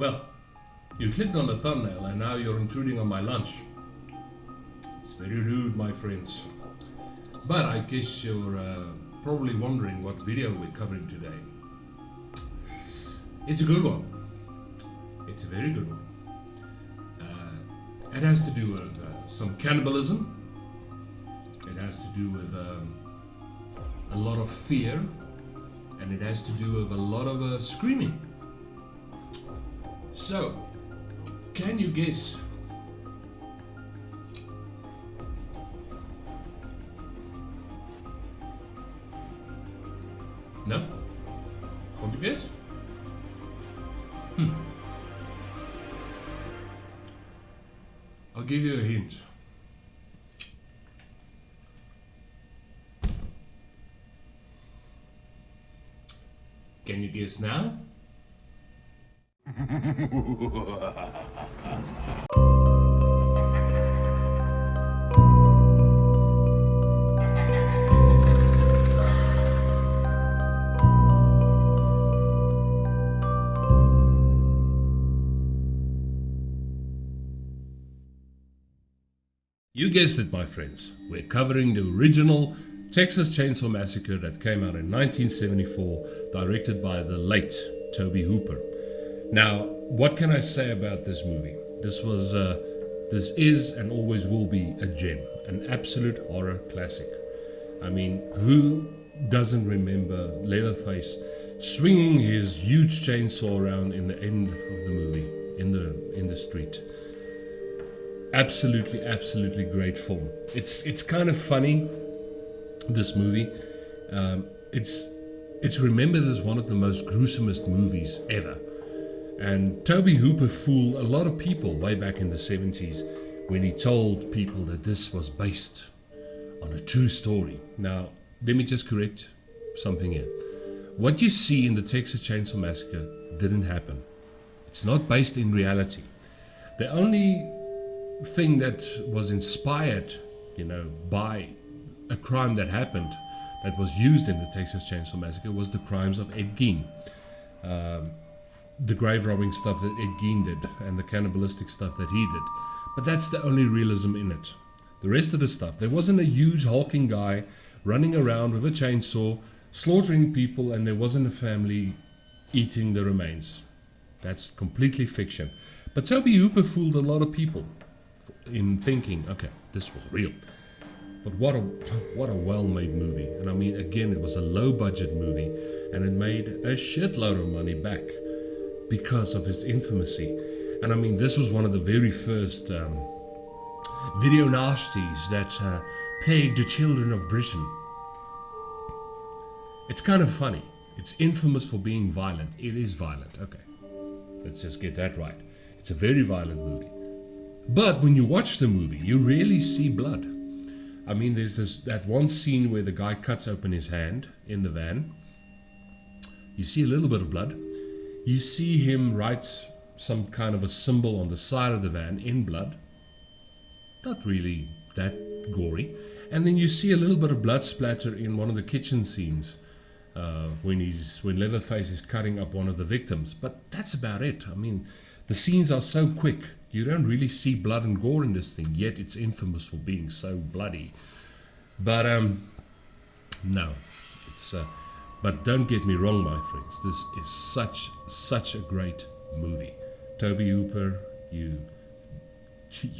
Well, you clicked on the thumbnail and now you're intruding on my lunch. It's very rude, my friends. But I guess you're probably wondering what video we're covering today. It's a good one. It's a very good one. It has to do with some cannibalism. It has to do with a lot of fear. And it has to do with a lot of screaming. So, can you guess? No? Can't you guess? I'll give you a hint. Can you guess now? You guessed it, my friends. We're covering the original Texas Chainsaw Massacre that came out in 1974, directed by the late Tobe Hooper. Now, what can I say about this movie? This is and always will be a gem, an absolute horror classic. I mean, who doesn't remember Leatherface swinging his huge chainsaw around in the end of the movie, in the street? Absolutely great film. It's kind of funny, this movie. It's remembered as one of the most gruesomest movies ever. And Tobe Hooper fooled a lot of people way back in the 70s when he told people that this was based on a true story. Now, let me just correct something here. What you see in the Texas Chainsaw Massacre didn't happen. It's not based in reality. The only thing that was inspired, by a crime that happened, that was used in the Texas Chainsaw Massacre, was the crimes of Ed Gein. The grave robbing stuff that Ed Gein did and the cannibalistic stuff that he did. But that's the only realism in it. The rest of the stuff, there wasn't a huge hulking guy running around with a chainsaw, slaughtering people, and there wasn't a family eating the remains. That's completely fiction. But Tobe Hooper fooled a lot of people in thinking, okay, this was real. But what a well-made movie. And I mean, again, it was a low-budget movie, and it made a shitload of money back because of its infamousy. And I mean, this was one of the very first video nasties that plagued the children of Britain. It's kind of funny. It's infamous for being violent. It is violent. Okay, let's just get that right. It's a very violent movie. But when you watch the movie, you really see blood. I mean, there's that one scene where the guy cuts open his hand in the van. You see a little bit of blood. You see him write some kind of a symbol on the side of the van in blood. Not really that gory. And then you see a little bit of blood splatter in one of the kitchen scenes when Leatherface is cutting up one of the victims. But that's about it. I mean, the scenes are so quick. You don't really see blood and gore in this thing, yet it's infamous for being so bloody. But no, it's. But don't get me wrong, my friends. This is such a great movie. Tobe Hooper, you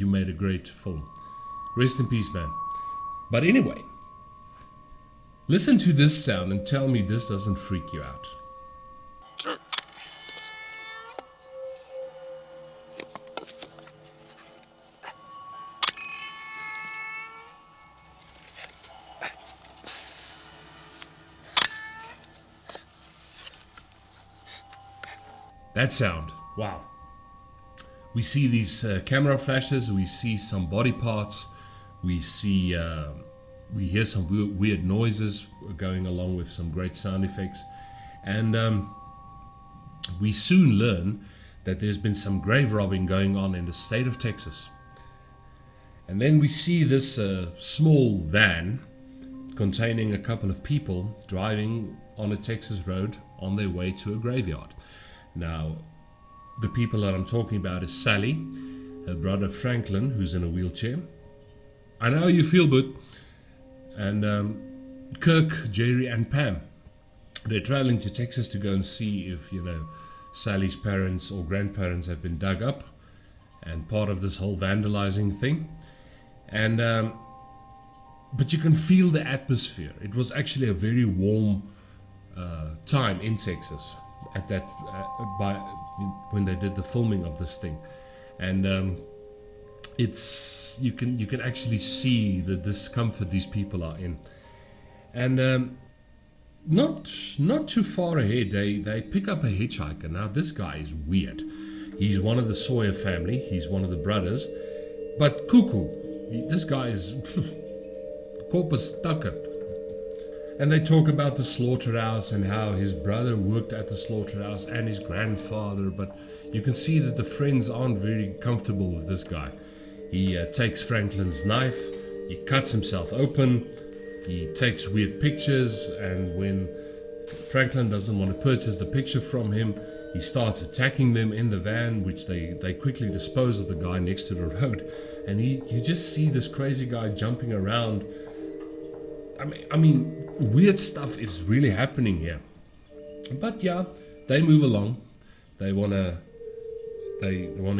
made a great film. Rest in peace, man. But anyway, listen to this sound and tell me this doesn't freak you out. That sound, wow. We see these camera flashes, we see some body parts, we hear some weird noises going along with some great sound effects, and we soon learn that there's been some grave robbing going on in the state of Texas. And then we see this small van containing a couple of people driving on a Texas road on their way to a graveyard. Now, the people that I'm talking about is Sally, her brother Franklin, who's in a wheelchair. I know how you feel, but and Kirk, Jerry, and Pam. They're traveling to Texas to go and see if, Sally's parents or grandparents have been dug up and part of this whole vandalizing thing. And but you can feel the atmosphere. It was actually a very warm time in Texas at that when they did the filming of this thing, and it's you can actually see the discomfort these people are in, and not too far ahead they pick up a hitchhiker. Now this guy is weird. He's one of the Sawyer family. He's one of the brothers, but cuckoo. This guy is corpus stucker. And they talk about the slaughterhouse and how his brother worked at the slaughterhouse and his grandfather, but you can see that the friends aren't very comfortable with this guy. He takes Franklin's knife, he cuts himself open, he takes weird pictures, and when Franklin doesn't want to purchase the picture from him, he starts attacking them in the van, which they quickly dispose of the guy next to the road. And you just see this crazy guy jumping around. I mean, weird stuff is really happening here. But yeah, they move along. They wanna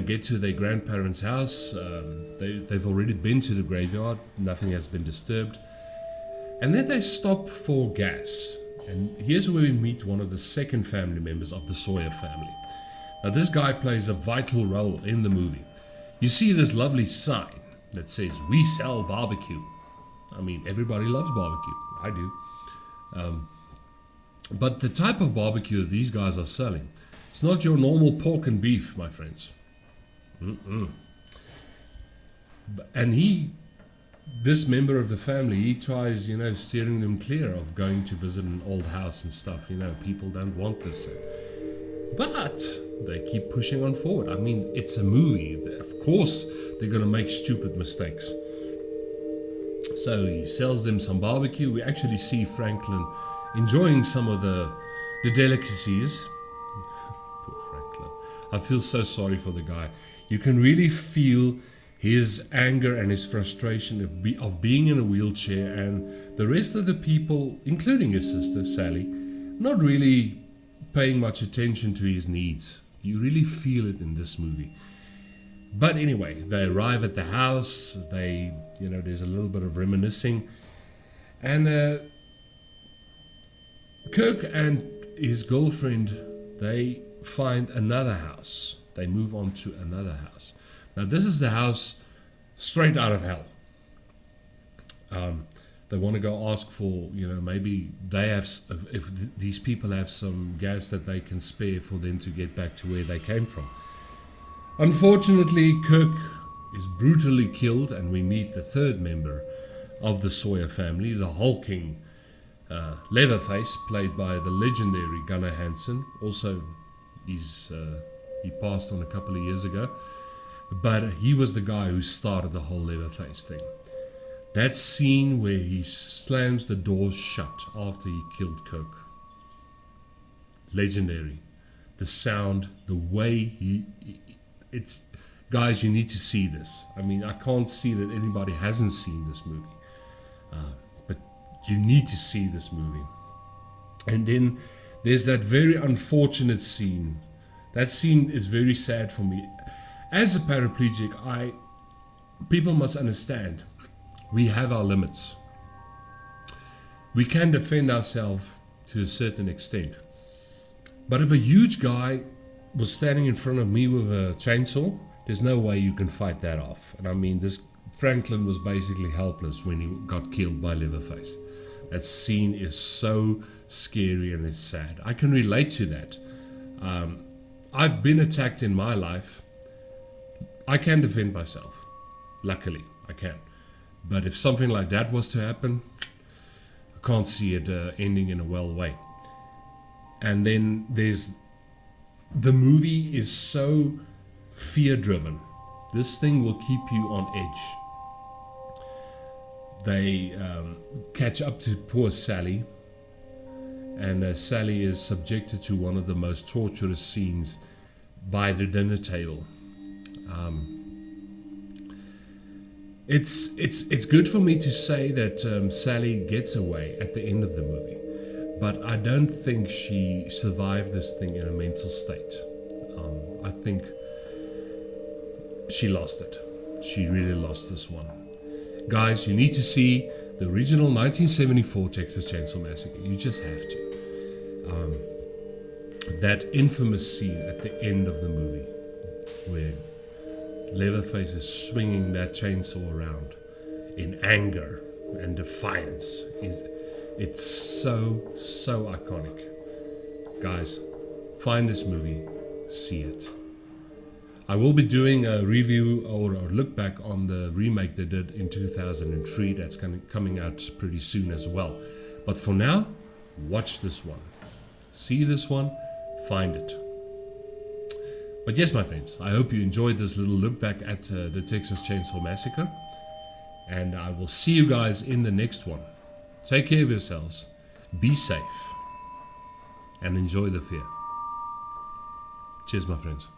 get to their grandparents' house. They've already been to the graveyard. Nothing has been disturbed. And then they stop for gas. And here's where we meet one of the second family members of the Sawyer family. Now this guy plays a vital role in the movie. You see this lovely sign that says, "We sell barbecue." I mean, everybody loves barbecue. I do. But the type of barbecue that these guys are selling, it's not your normal pork and beef, my friends. And this member of the family, he tries, steering them clear of going to visit an old house and stuff. People don't want this. But they keep pushing on forward. I mean, it's a movie. Of course, they're going to make stupid mistakes. So he sells them some barbecue. We actually see Franklin enjoying some of the delicacies. Poor Franklin. I feel so sorry for the guy. You can really feel his anger and his frustration of being in a wheelchair, and the rest of the people, including his sister Sally, not really paying much attention to his needs. You really feel it in this movie. But anyway, they arrive at the house. There's a little bit of reminiscing, and Kirk and his girlfriend, they find another house. They move on to another house. Now this is the house straight out of hell. They want to go ask for, maybe they have, if these people have some gas that they can spare for them to get back to where they came from. Unfortunately, Kirk is brutally killed, and we meet the third member of the Sawyer family, the hulking Leatherface, played by the legendary Gunnar Hansen. Also, he passed on a couple of years ago, but he was the guy who started the whole Leatherface thing. That scene where he slams the doors shut after he killed Kirk, legendary. The sound, the way it's, guys, you need to see this. I mean, I can't see that anybody hasn't seen this movie, but you need to see this movie. And then there's that very unfortunate scene. That scene is very sad for me. As a paraplegic, people must understand, we have our limits. We can defend ourselves to a certain extent. But if a huge guy was standing in front of me with a chainsaw, there's no way you can fight that off. And I mean, this Franklin was basically helpless when he got killed by Leatherface. That scene is so scary and it's sad. I can relate to that. I've been attacked in my life. I can defend myself. Luckily, I can. But if something like that was to happen, I can't see it ending in a well way. And then the movie is so fear-driven. This thing will keep you on edge. They catch up to poor Sally, and Sally is subjected to one of the most torturous scenes by the dinner table. It's good for me to say that Sally gets away at the end of the movie, but I don't think she survived this thing in a mental state. I think she lost it. She really lost this one. Guys, you need to see the original 1974 Texas Chainsaw Massacre. You just have to. That infamous scene at the end of the movie where Leatherface is swinging that chainsaw around in anger and defiance. It's so iconic. Guys, find this movie, see it. I will be doing a review or a look back on the remake they did in 2003. That's coming out pretty soon as well. But for now, watch this one. See this one, find it. But yes, my friends, I hope you enjoyed this little look back at the Texas Chainsaw Massacre. And I will see you guys in the next one. Take care of yourselves, be safe, and enjoy the fear. Cheers, my friends.